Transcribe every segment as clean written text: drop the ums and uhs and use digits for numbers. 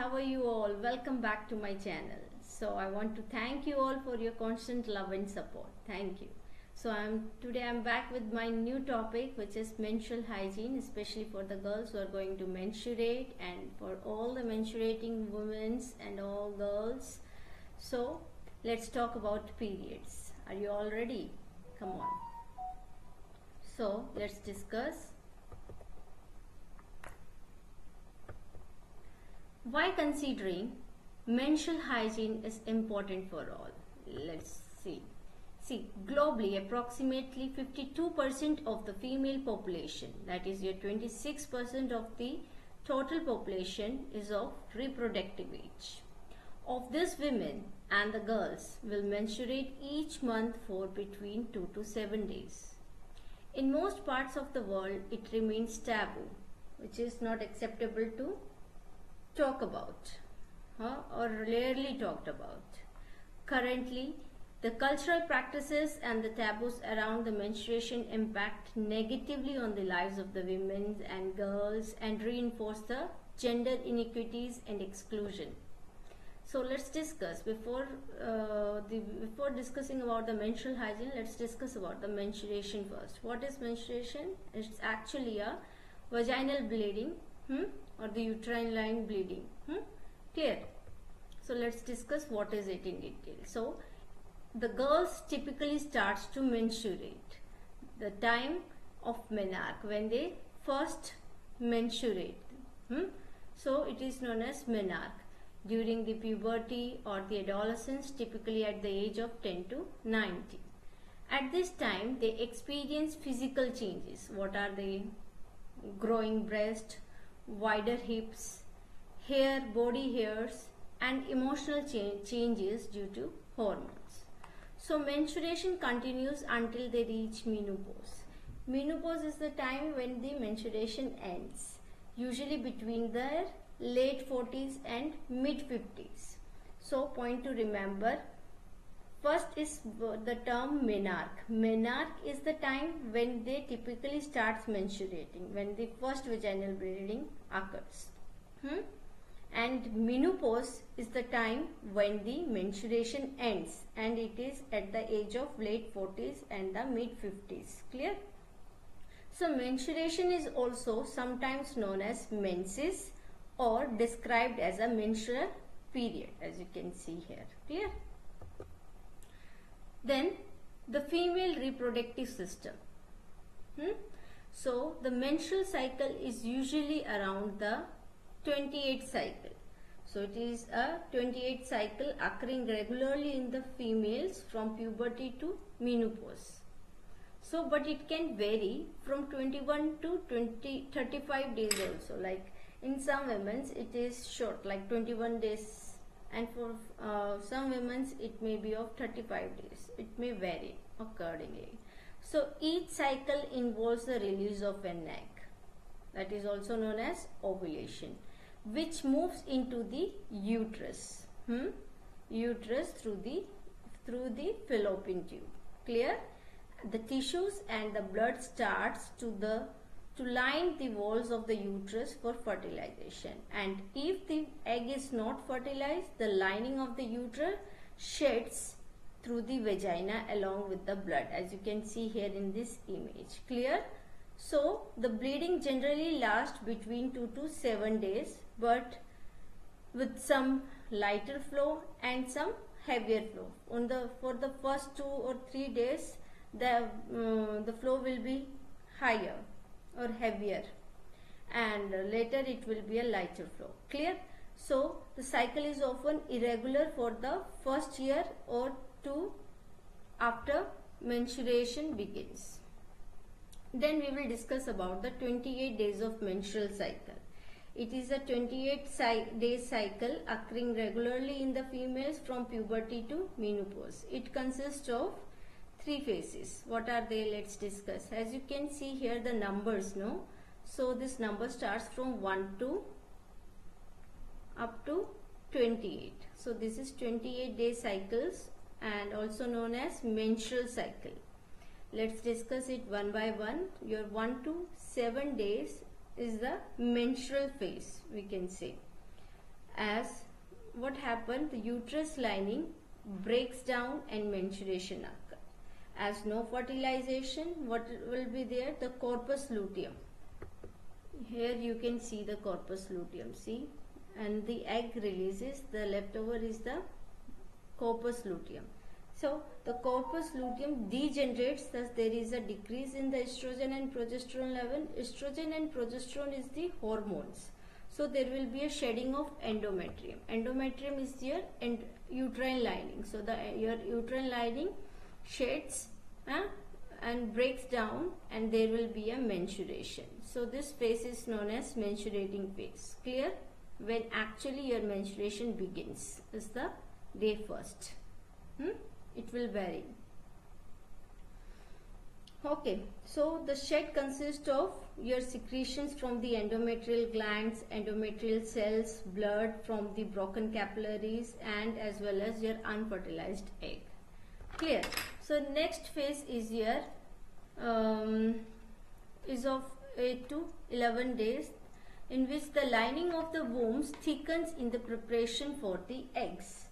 how are you all? Welcome back to my channel. So I want to thank you all for your constant love and support. Thank you. So today I'm back with my new topic, which is menstrual hygiene, especially for the girls who are going to menstruate and for all the menstruating women and all girls. So let's talk about periods. Are you all ready? Come on. So let's discuss. Why considering menstrual hygiene is important for all? Let's see. See, globally, approximately 52% of the female population, that is your 26% of the total population, is of reproductive age. Of these women and the girls will menstruate each month for between 2 to 7 days. In most parts of the world, it remains taboo, which is not acceptable to talk about or rarely talked about. Currently, the cultural practices and the taboos around the menstruation impact negatively on the lives of the women and girls and reinforce the gender inequities and exclusion. So let's discuss before discussing about the menstrual hygiene. Let's discuss about the menstruation first. What is menstruation? It's actually a vaginal bleeding or the uterine line bleeding. Clear? So let's discuss what is it in detail. So the girls typically starts to menstruate the time of menarche, when they first menstruate. So it is known as menarche. During the puberty or the adolescence, typically at the age of 10 to 19. At this time, they experience physical changes. What are they? Growing breast, wider hips, hair, body hairs, and emotional changes due to hormones. So menstruation continues until they reach menopause. Menopause is the time when the menstruation ends, usually between their late 40s and mid 50s. So point to remember, first is the term menarche. Menarche is the time when they typically starts menstruating, when the first vaginal bleeding occurs. And menopause is the time when the menstruation ends, and it is at the age of late 40s and the mid 50s. Clear? So menstruation is also sometimes known as menses or described as a menstrual period, as you can see here. Clear? Then the female reproductive system. So the menstrual cycle is usually around the 28th cycle. So it is a 28th cycle occurring regularly in the females from puberty to menopause. So but it can vary from 21 to 35 days also. Like in some women it is short, like 21 days, and for some women it may be of 35 days. It may vary accordingly. So each cycle involves the release of an egg, that is also known as ovulation, which moves into the uterus. Uterus through the fallopian tube. Clear? The tissues and the blood starts to line the walls of the uterus for fertilization, and if the egg is not fertilized, the lining of the uterus sheds through the vagina along with the blood, as you can see here in this image. Clear? So the bleeding generally lasts between 2 to 7 days, but with some lighter flow and some heavier flow. For the first 2 or 3 days, the flow will be higher or heavier, and later it will be a lighter flow. Clear? So the cycle is often irregular for the first year or two after menstruation begins. Then we will discuss about the 28 days of menstrual cycle. It is a 28-day cycle occurring regularly in the females from puberty to menopause. It consists of 3 phases. What are they? Let's discuss. As you can see here, the numbers, no? So this number starts from 1 to up to 28. So this is 28-day cycles and also known as menstrual cycle. Let's discuss it one by one. Your 1 to 7 days is the menstrual phase, we can say. as what happened, the uterus lining breaks down and menstruation occurs. As no fertilization, what will be there? The corpus luteum. Here you can see the corpus luteum, see, and the egg releases, the leftover is the corpus luteum. So the corpus luteum degenerates, thus there is a decrease in the estrogen and progesterone level. Estrogen and progesterone is the hormones. So there will be a shedding of endometrium. Endometrium is your uterine lining. So your uterine lining sheds and breaks down, and there will be a menstruation. So this phase is known as menstruating phase. Clear? When actually your menstruation begins is the day first. It will vary. Okay, so the shed consists of your secretions from the endometrial glands, endometrial cells, blood from the broken capillaries, and as well as your unfertilized egg. Clear? So next phase is your is of 8 to 11 days, in which the lining of the wombs thickens in the preparation for the eggs,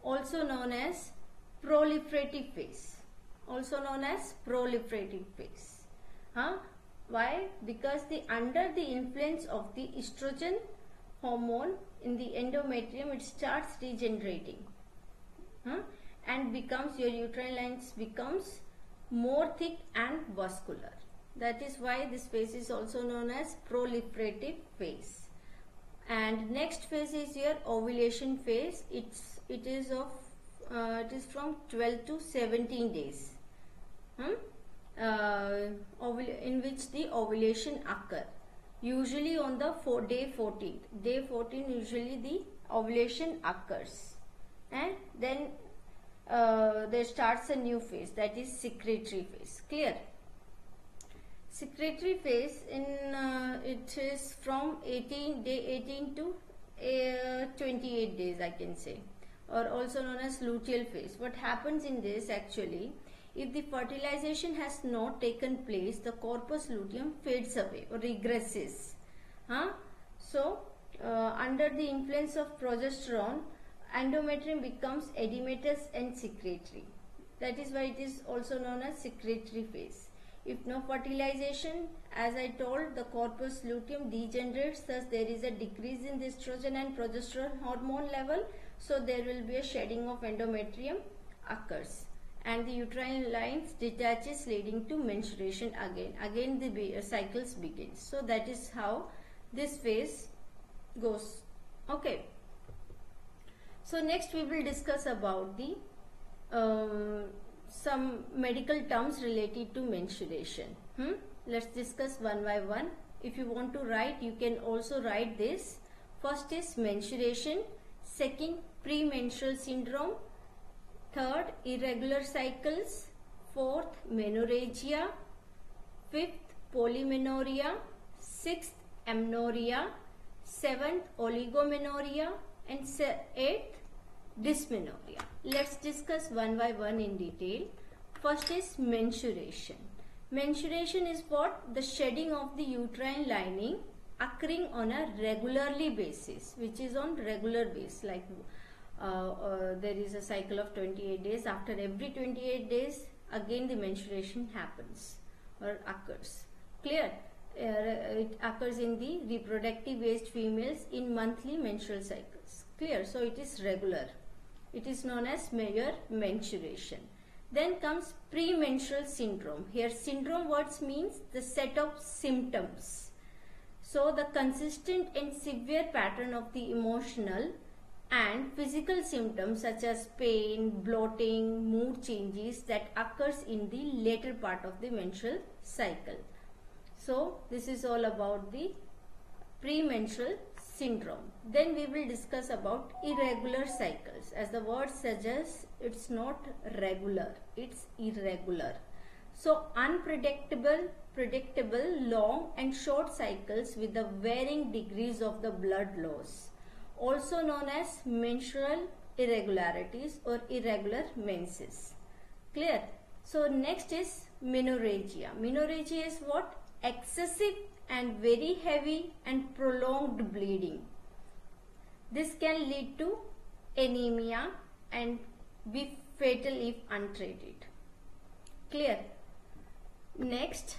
also known as proliferative phase. Also known as proliferative phase. Why? Because under the influence of the estrogen hormone in the endometrium, it starts degenerating, and becomes, your uterine lines becomes more thick and vascular. That is why this phase is also known as proliferative phase. And next phase is your ovulation phase. It is from 12 to 17 days, in which the ovulation occur. Usually on the day 14. Day 14 usually the ovulation occurs, and then there starts a new phase, that is secretory phase. Clear? Secretory phase it is from day 18 to 28 days, I can say, or also known as luteal phase. What happens in this actually, if the fertilization has not taken place, the corpus luteum fades away or regresses. So under the influence of progesterone, endometrium becomes edematous and secretory. That is why it is also known as secretory phase. If no fertilization, as I told, the corpus luteum degenerates, thus there is a decrease in the estrogen and progesterone hormone level, so there will be a shedding of endometrium occurs, and the uterine lines detaches, leading to menstruation again the cycles begins. So that is how this phase goes. Okay, so next we will discuss about the some medical terms related to menstruation. Let's discuss one by one. If you want to write, you can also write this. First is menstruation, second premenstrual syndrome, third irregular cycles, fourth menorrhagia, fifth polymenorrhea, sixth amenorrhea, seventh oligomenorrhea, and eighth dysmenorrhea. Let's discuss one by one in detail. First is menstruation. Menstruation is what? The shedding of the uterine lining occurring on a regularly basis, which is on regular basis, like there is a cycle of 28 days. After every 28 days again the menstruation happens or occurs. Clear? It occurs in the reproductive aged females in monthly menstrual cycles. Clear? So it is regular. It is known as your menstruation. Then comes premenstrual syndrome. Here syndrome words means the set of symptoms. So the consistent and severe pattern of the emotional and physical symptoms such as pain, bloating, mood changes that occurs in the later part of the menstrual cycle. So this is all about the premenstrual syndrome. Then we will discuss about irregular cycles. As the word suggests, it's not regular, it's irregular. So unpredictable, predictable, long and short cycles with the varying degrees of the blood loss, also known as menstrual irregularities or irregular menses. Clear? So next is menorrhagia. Menorrhagia is what? Excessive and very heavy and prolonged bleeding. This can lead to anemia and be fatal if untreated. Clear? Next,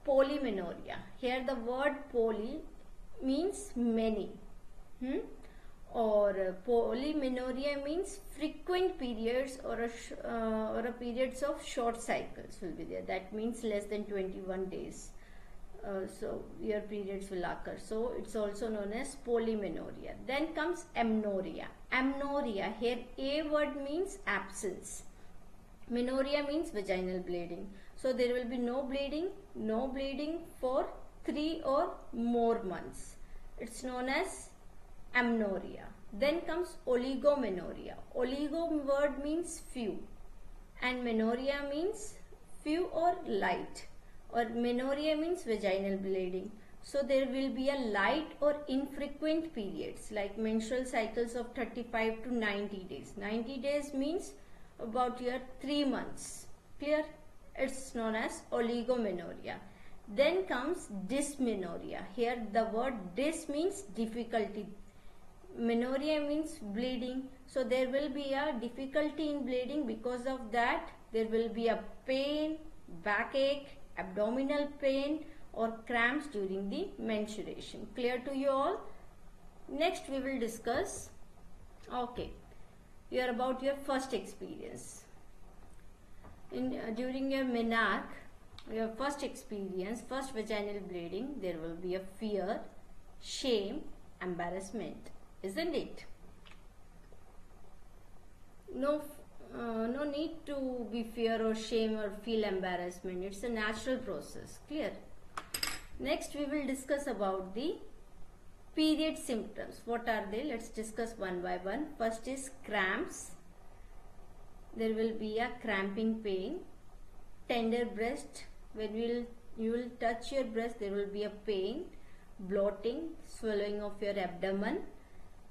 polymenorrhea. Here the word poly means many. Or polymenorrhea means frequent periods or a periods of short cycles will be there. That means less than 21 days. So your periods will occur. So it's also known as polymenorrhea. Then comes amenorrhea. Amenorrhea, here A word means absence. Menorrhea means vaginal bleeding. So there will be no bleeding for 3 or more months. It's known as amenorrhea. Then comes oligomenorrhea. Oligo word means few and menorrhea means few or light, or menorrhea means vaginal bleeding. So there will be a light or infrequent periods like menstrual cycles of 35 to 90 days. 90 days means about your 3 months. Clear? It's known as oligomenorrhea. Then comes dysmenorrhea. Here the word dys means difficulty. Menorrhea means bleeding. So there will be a difficulty in bleeding. Because of that there will be a pain, backache, abdominal pain or cramps during the menstruation. Clear to you all? Next we will discuss, about your first experience. During your menarche, your first experience, first vaginal bleeding, there will be a fear, shame, embarrassment, isn't it? No need to be fear or shame or feel embarrassment. It's a natural process. Clear? Next we will discuss about the period symptoms. What are they? Let's discuss one by one. First is cramps. There will be a cramping pain. Tender breast. When you will touch your breast, there will be a pain. Bloating, swallowing of your abdomen.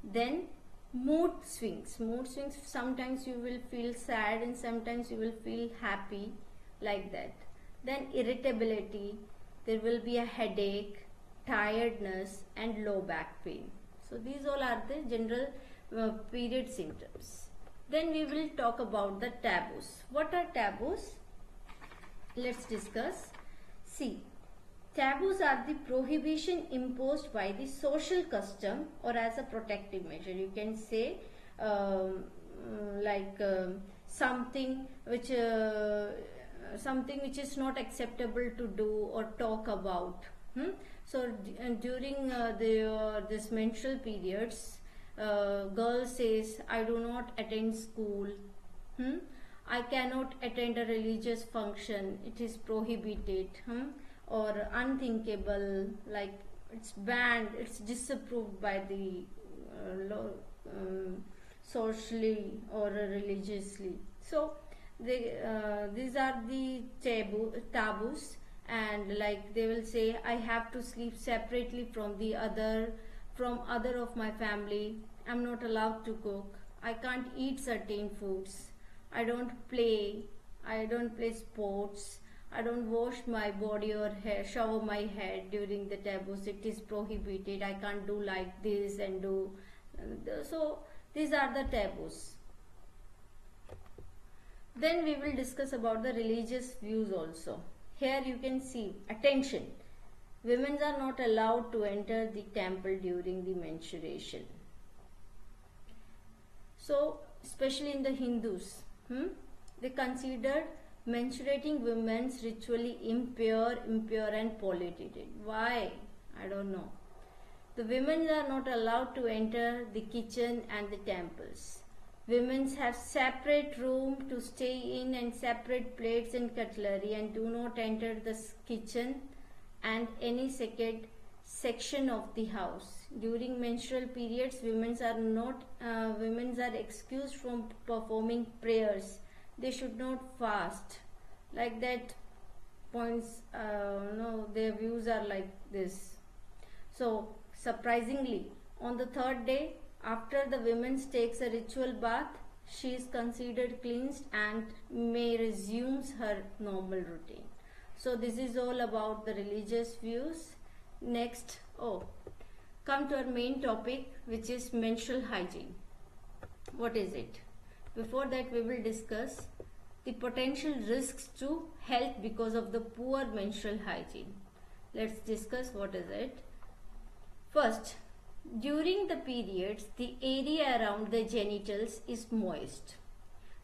Then mood swings. Sometimes you will feel sad and sometimes you will feel happy, like that. Then irritability. There will be a headache, tiredness and low back pain. So these all are the general period symptoms. Then we will talk about the taboos. What are taboos? Let's discuss. See, taboos are the prohibition imposed by the social custom or as a protective measure. You can say something which is not acceptable to do or talk about. So during this menstrual periods, girl says, I do not attend school. I cannot attend a religious function. It is prohibited. Or unthinkable, like it's banned, it's disapproved by the socially or religiously. So these are the taboos, and like they will say, I have to sleep separately from other of my family. I'm not allowed to cook. I can't eat certain foods. I don't play sports. I don't wash my body or hair, shower my head during the taboos. It is prohibited. I can't do like this and do. So these are the taboos. Then we will discuss about the religious views also. Here you can see, attention. Women are not allowed to enter the temple during the menstruation. So especially in the Hindus, they considered menstruating women ritually impure and polluted. Why? I don't know. The women are not allowed to enter the kitchen and the temples. Women have separate room to stay in and separate plates and cutlery, and do not enter the kitchen and any second section of the house. During menstrual periods, women are excused from performing prayers. They should not fast. Like that points, their views are like this. So surprisingly, on the third day, after the woman takes a ritual bath, she is considered cleansed and may resume her normal routine. So this is all about the religious views. Next, come to our main topic, which is menstrual hygiene. What is it? Before that, we will discuss the potential risks to health because of the poor menstrual hygiene. Let's discuss what is it. First, during the periods, the area around the genitals is moist.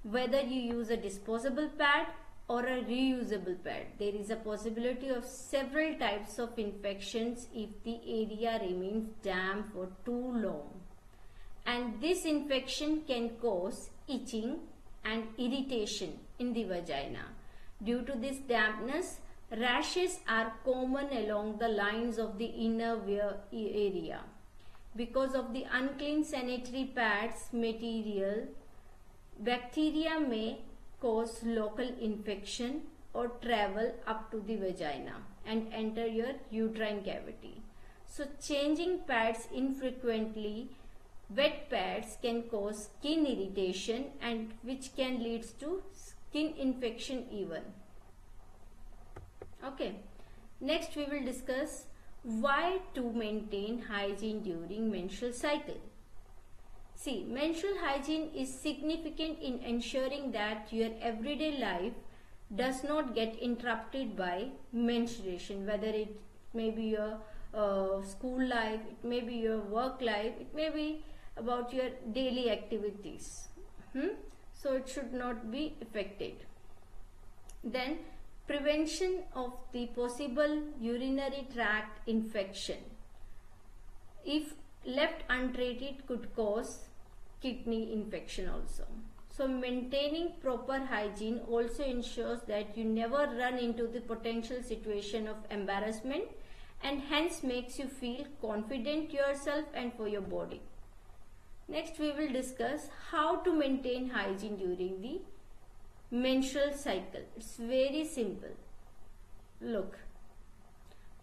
Whether you use a disposable pad or a reusable pad, there is a possibility of several types of infections if the area remains damp for too long. And this infection can cause itching and irritation in the vagina. Due to this dampness, rashes are common along the lines of the innerwear area. Because of the unclean sanitary pads material, bacteria may cause local infection or travel up to the vagina and enter your uterine cavity. So changing pads infrequently, wet pads can cause skin irritation and which can lead to skin infection even. Okay, next we will discuss why to maintain hygiene during menstrual cycle. See, menstrual hygiene is significant in ensuring that your everyday life does not get interrupted by menstruation, whether it may be your school life, it may be your work life, it may be about your daily activities. So it should not be affected. Then prevention of the possible urinary tract infection, if left untreated, could cause kidney infection also. So maintaining proper hygiene also ensures that you never run into the potential situation of embarrassment and hence makes you feel confident yourself and for your body. Next we will discuss how to maintain hygiene during the menstrual cycle. It's very simple. Look,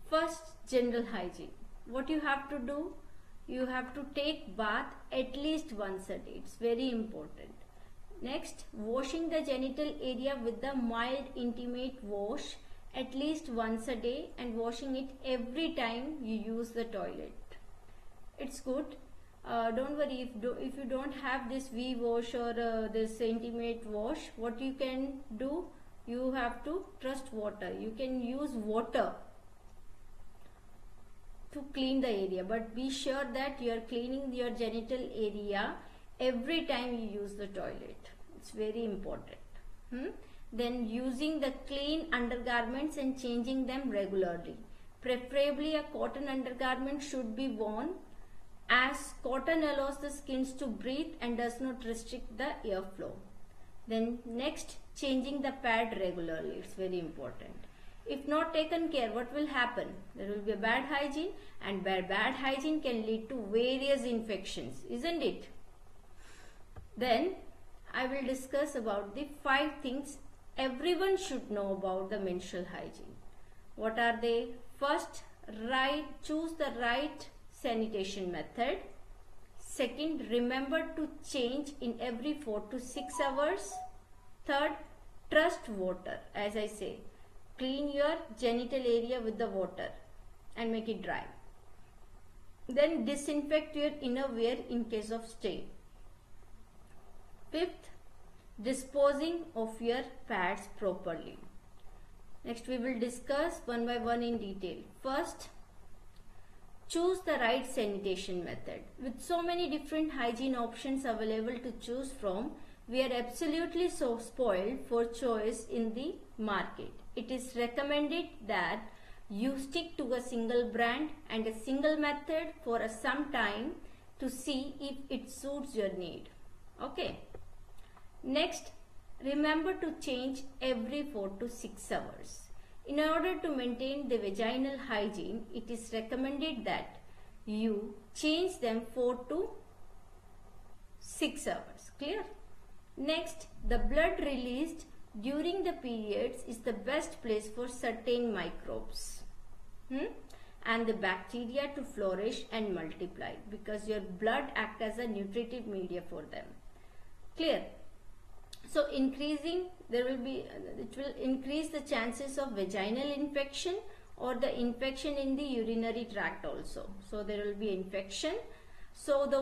first, general hygiene. What you have to do, you have to take bath at least once a day. It's very important. Next, washing the genital area with the mild intimate wash at least once a day and washing it every time you use the toilet. It's good. Don't worry if you don't have this V-wash or this intimate wash, what you can do, you have to trust water. You can use water to clean the area, but be sure that you are cleaning your genital area every time you use the toilet. It's very important. Then using the clean undergarments and changing them regularly. Preferably a cotton undergarment should be worn, as cotton allows the skins to breathe and does not restrict the airflow. Then next, changing the pad regularly. It's very important. If not taken care, what will happen? There will be a bad hygiene, and bad hygiene can lead to various infections, isn't it? Then I will discuss about the 5 things everyone should know about the menstrual hygiene. What are they? First, choose the right sanitation method. Second, remember to change in every 4 to 6 hours. Third, trust water. As I say, clean your genital area with the water and make it dry. Then disinfect your innerwear in case of stain. Fifth, disposing of your pads properly. Next we will discuss one by one in detail. First, choose the right sanitation method. With so many different hygiene options available to choose from, we are absolutely so spoiled for choice in the market. It is recommended that you stick to a single brand and a single method for some time to see if it suits your need. Okay. Next, remember to change every 4 to 6 hours. In order to maintain the vaginal hygiene, it is recommended that you change them 4 to 6 hours. Clear? Next, the blood released during the periods is the best place for certain microbes and the bacteria to flourish and multiply, because your blood acts as a nutritive media for them. Clear? So it will increase the chances of vaginal infection or the infection in the urinary tract also. So there will be infection. So the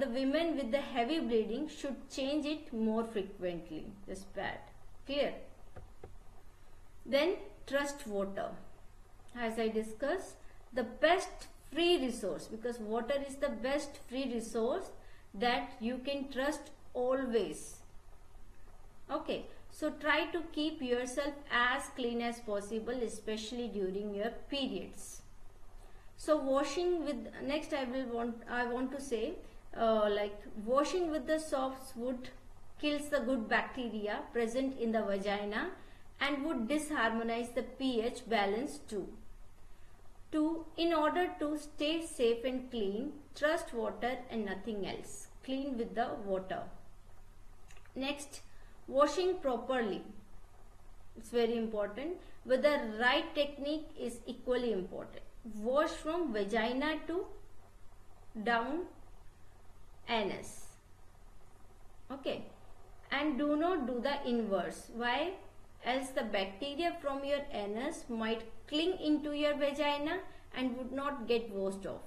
women with the heavy bleeding should change it more frequently, this pad. Clear? Then trust water. As I discussed, the best free resource, because water is the best free resource that you can trust always. Okay, so try to keep yourself as clean as possible, especially during your periods. So washing with, next I want to say, like washing with the soaps would kills the good bacteria present in the vagina and would disharmonize the pH balance too. In order to stay safe and clean, trust water and nothing else. Clean with the water. Next, washing properly. It's very important. With the right technique is equally important. Wash from vagina to down anus. Okay. And do not do the inverse. Why? Else the bacteria from your anus might cling into your vagina and would not get washed off.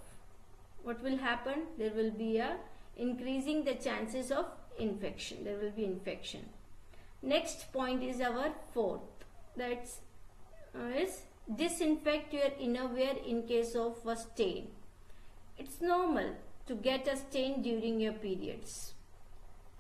What will happen? There will be a increasing the chances of infection. There will be infection. Next point is our fourth. That's is disinfect your innerwear in case of a stain. It's normal to get a stain during your periods.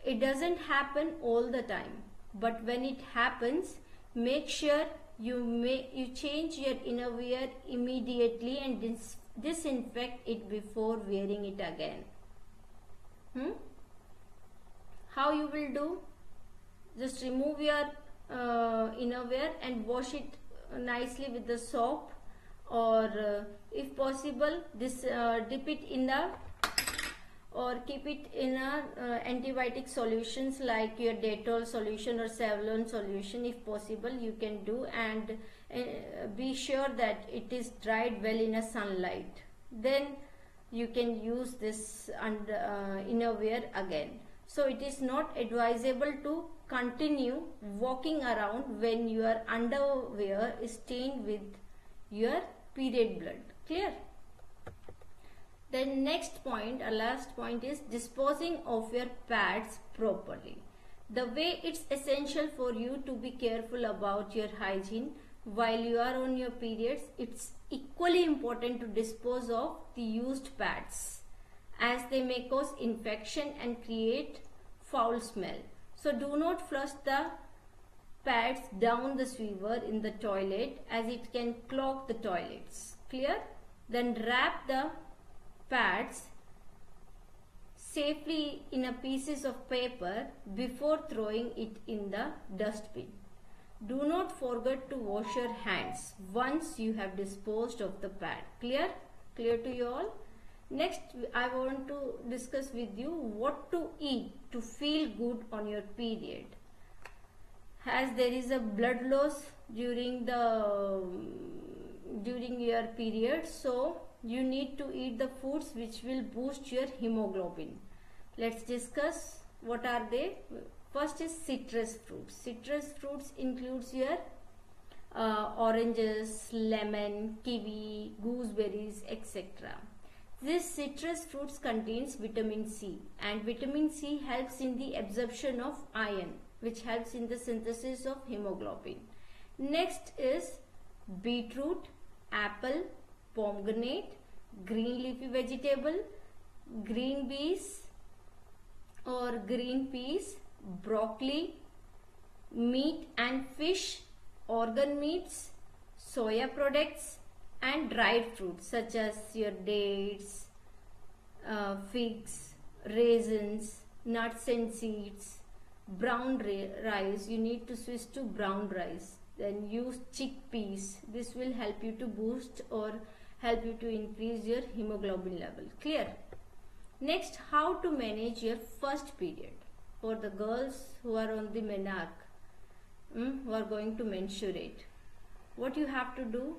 It doesn't happen all the time, but when it happens, make sure you change your innerwear immediately and disinfect it before wearing it again. How you will do? Just remove your innerwear and wash it nicely with the soap, or if possible dip it in the, or keep it in a antibiotic solutions like your Dettol solution or Savlon solution. If possible you can do, and be sure that it is dried well in a sunlight. Then you can use this innerwear again. So it is not advisable to continue walking around when your underwear is stained with your period blood. Clear? Then next point, our last point, is disposing of your pads properly. The way it's essential for you to be careful about your hygiene while you are on your periods, it's equally important to dispose of the used pads, as they may cause infection and create foul smell. So do not flush the pads down the sewer in the toilet, as it can clog the toilets. Clear? Then wrap the pads safely in a pieces of paper before throwing it in the dustbin. Do not forget to wash your hands once you have disposed of the pad. Clear? Clear to you all? Next, I want to discuss with you what to eat to feel good on your period. As there is a blood loss during your period, so you need to eat the foods which will boost your hemoglobin. Let's discuss what are they. First is citrus fruits. Citrus fruits includes your oranges, lemon, kiwi, gooseberries, etc. This citrus fruits contains vitamin C, and vitamin C helps in the absorption of iron, which helps in the synthesis of hemoglobin. Next is beetroot, apple, pomegranate, green leafy vegetable, green beans or green peas, broccoli, meat and fish, organ meats, soya products, and dried fruits such as your dates, figs, raisins, nuts and seeds, brown rice. You need to switch to brown rice. Then use chickpeas. This will help you to boost or help you to increase your hemoglobin level. Clear? Next, how to manage your first period for the girls who are on the menarche, who are going to menstruate. What you have to do?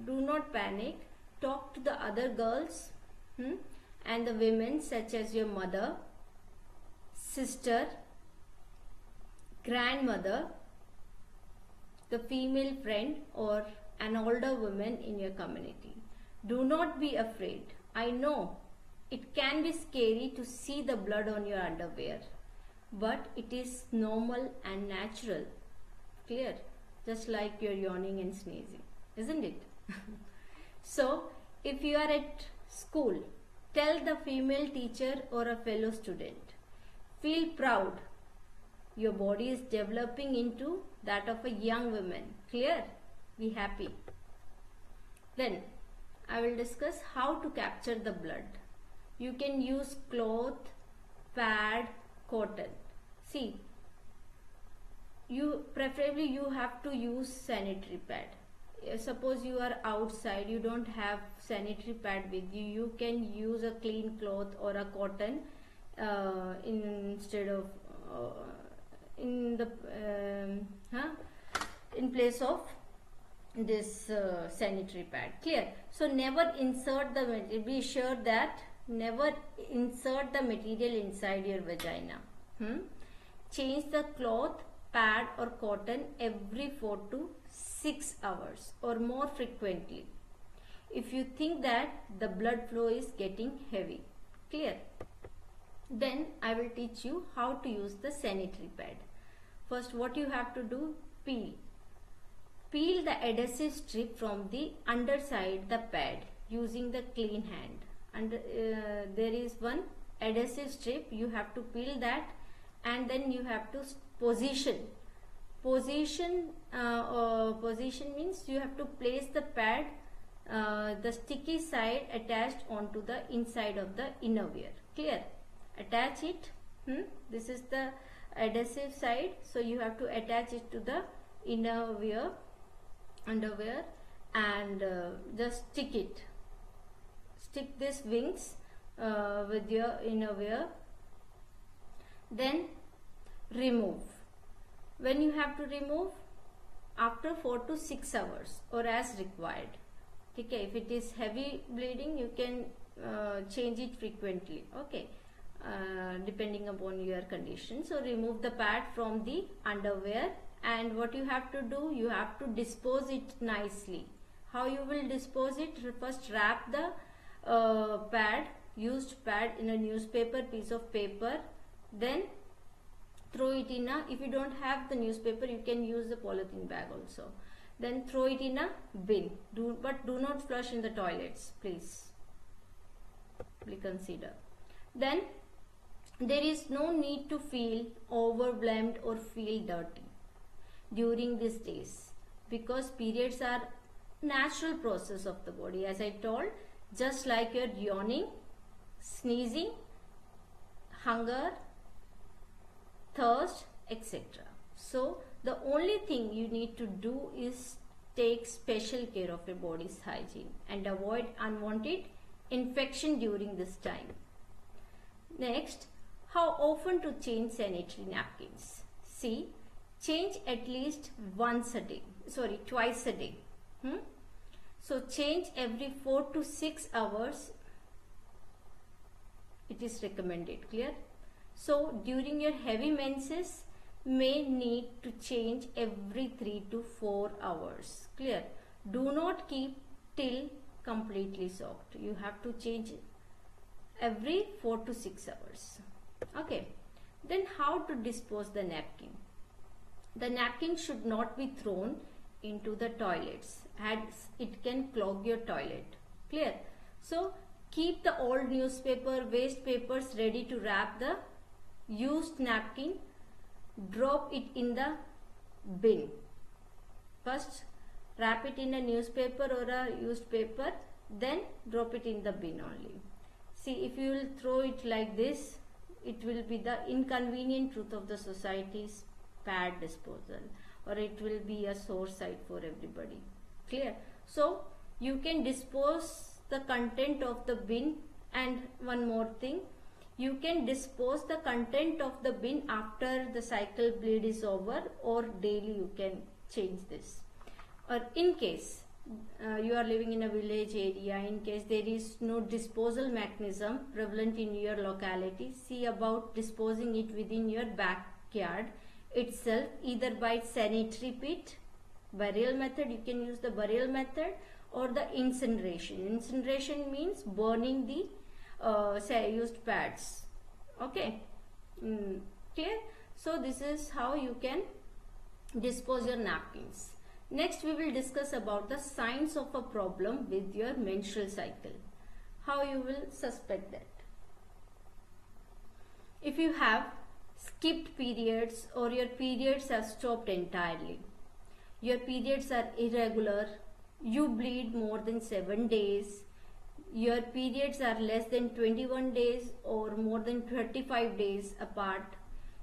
Do not panic. Talk to the other girls and the women such as your mother, sister, grandmother, the female friend or and older women in your community. Do not be afraid. I know it can be scary to see the blood on your underwear, but it is normal and natural. Clear? Just like you're yawning and sneezing, isn't it? So, if you are at school, tell the female teacher or a fellow student. Feel proud. Your body is developing into that of a young woman. Clear? Be happy. Then, I will discuss how to capture the blood. You can use cloth, pad, cotton. See, preferably you have to use sanitary pad. Suppose you are outside, you don't have sanitary pad with you, you can use a clean cloth or a cotton instead of in place of this sanitary pad. Clear? So never insert the material. Be sure that never insert the material inside your vagina. Change the cloth, pad or cotton every 4 to 6 hours or more frequently if you think that the blood flow is getting heavy. Clear? Then I will teach you how to use the sanitary pad. First, what you have to do, peel the adhesive strip from the underside the pad using the clean hand. And there is one adhesive strip, you have to peel that, and then you have to position means you have to place the pad, the sticky side attached onto the inside of the innerwear. Clear? Attach it. This is the adhesive side, so you have to attach it to the underwear and just stick it. Stick this wings with your innerwear. Then remove. When you have to remove, after 4 to 6 hours or as required. Okay, if it is heavy bleeding, you can change it frequently. Okay, depending upon your condition. So remove the pad from the underwear, and what you have to do, you have to dispose it nicely. How you will dispose it? First, wrap the used pad in a newspaper piece of paper, then throw it in a, if you don't have the newspaper, you can use the polythene bag also. Then throw it in a bin. But do not flush in the toilets, please. Please consider. Then there is no need to feel overwhelmed or feel dirty during these days, because periods are natural process of the body. As I told, just like you're yawning, sneezing, hunger, thirst, etc. So the only thing you need to do is take special care of your body's hygiene and avoid unwanted infection during this time. Next, how often to change sanitary napkins? See, change at least twice a day. So change every 4 to 6 hours. It is recommended. Clear? So during your heavy menses, may need to change every 3 to 4 hours. Clear? Do not keep till completely soaked. You have to change every 4 to 6 hours. Okay. Then how to dispose the napkin? The napkin should not be thrown into the toilets, as it can clog your toilet. Clear? So keep the old newspaper, waste papers ready to wrap the used napkin. Drop it in the bin. First wrap it in a newspaper or a used paper, then drop it in the bin only. See, if you will throw it like this, it will be the inconvenient truth of the society's pad disposal, or it will be a sore sight for everybody. Clear? So you can dispose the content of the bin. And one more thing, you can dispose the content of the bin after the cycle bleed is over, or daily you can change this. Or in case you are living in a village area, in case there is no disposal mechanism prevalent in your locality, see about disposing it within your backyard itself, either by sanitary pit burial method, you can use the burial method or the incineration. Incineration means burning the say used pads. Okay, clear? So this is how you can dispose your napkins. Next we will discuss about the signs of a problem with your menstrual cycle. How you will suspect that. If you have skipped periods or your periods have stopped entirely, your periods are irregular, you bleed more than 7 days, your periods are less than 21 days or more than 35 days apart,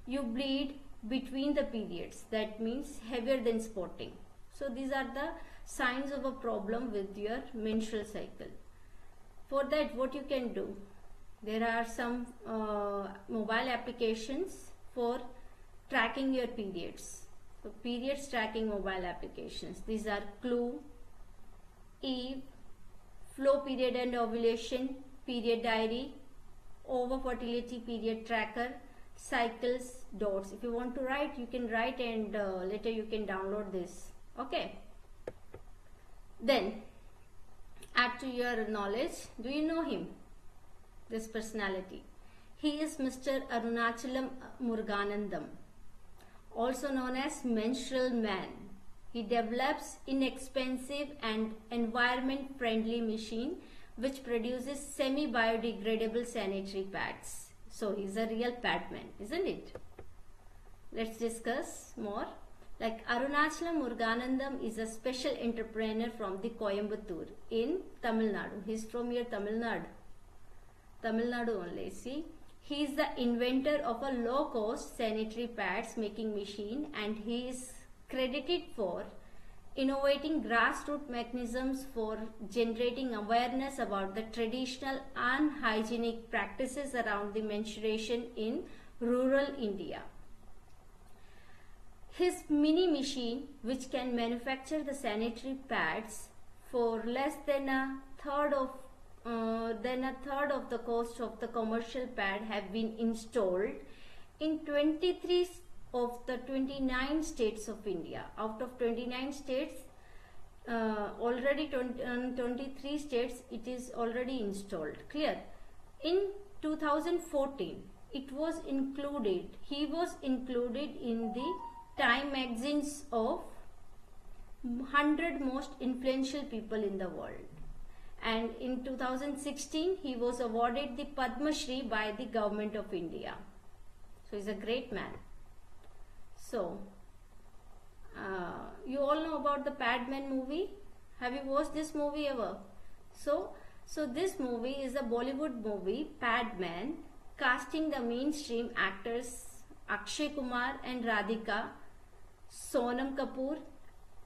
you bleed between the periods, that means heavier than spotting. So these are the signs of a problem with your menstrual cycle. For that, what you can do? There are some mobile applications for tracking your periods. So periods tracking mobile applications. These are Clue, Eve, Flow Period and Ovulation, Period Diary, Over Fertility Period Tracker, Cycles, Dots. If you want to write, you can write, and later you can download this. Okay. Then add to your knowledge. Do you know him? This personality. He is Mr. Arunachalam Muruganandam, also known as Menstrual Man. He develops inexpensive and environment-friendly machine which produces semi-biodegradable sanitary pads. So he's a real padman, isn't it? Let's discuss more. Like Arunachalam Muruganandam is a special entrepreneur from the Coimbatore in Tamil Nadu. He's from your Tamil Nadu. Tamil Nadu only. See, he is the inventor of a low-cost sanitary pads making machine, and he is credited for innovating grassroots mechanisms for generating awareness about the traditional unhygienic practices around the menstruation in rural India. His mini machine, which can manufacture the sanitary pads for less than a third of the cost of the commercial pad, have been installed in 23 of the 29 states of India. Out of 29 states, already 23 states it is already installed. Clear? In 2014, it was included. He was included in the Time magazines of 100 most influential people in the world. And in 2016, he was awarded the Padma Shri by the government of India. So he's a great man. So, you all know about the Padman movie. Have you watched this movie ever? So this movie is a Bollywood movie, Padman, casting the mainstream actors Akshay Kumar and Radhika, Sonam Kapoor,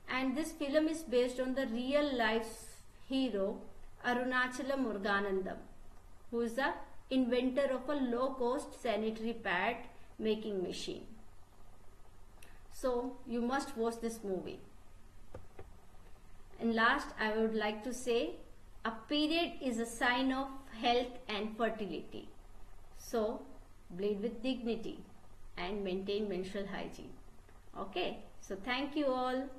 and this film is based on the real life hero Arunachalam Muruganandam, who is the inventor of a low-cost sanitary pad making machine. So you must watch this movie. And last, I would like to say, a period is a sign of health and fertility. So bleed with dignity and maintain menstrual hygiene. Okay, so thank you all.